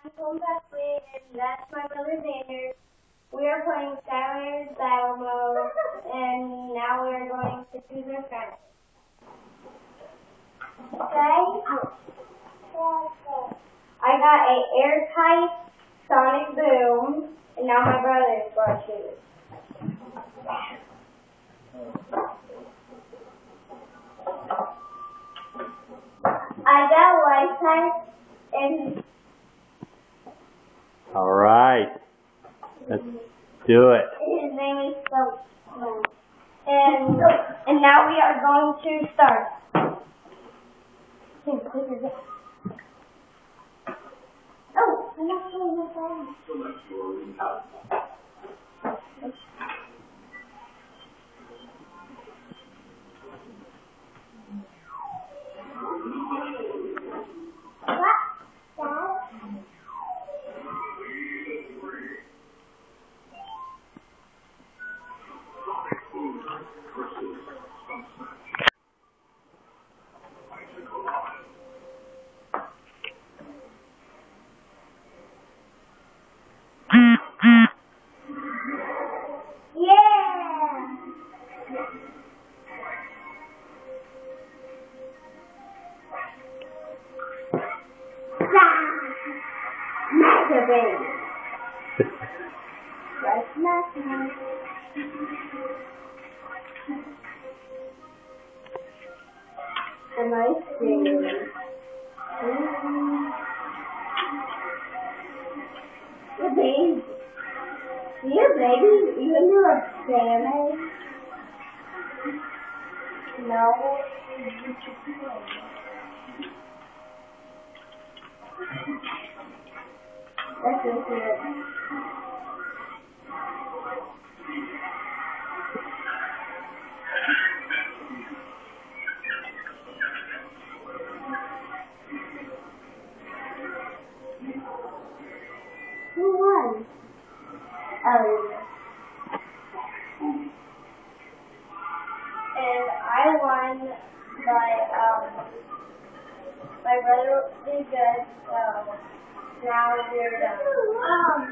Colton, and that's my brother Xander. We are playing Skylanders Battle Mode, and now we are going to choose our friends. Okay? I got a airtight sonic boom, and now my brother is going to choose. I got life type and. All right, let's do it. His name is Stump. And now we are going to start. Oh, I'm not showing my phone. Baby, you do a damage? No. That's just weird. Who won? Oh, and I won by, my brother did good, so now we're done.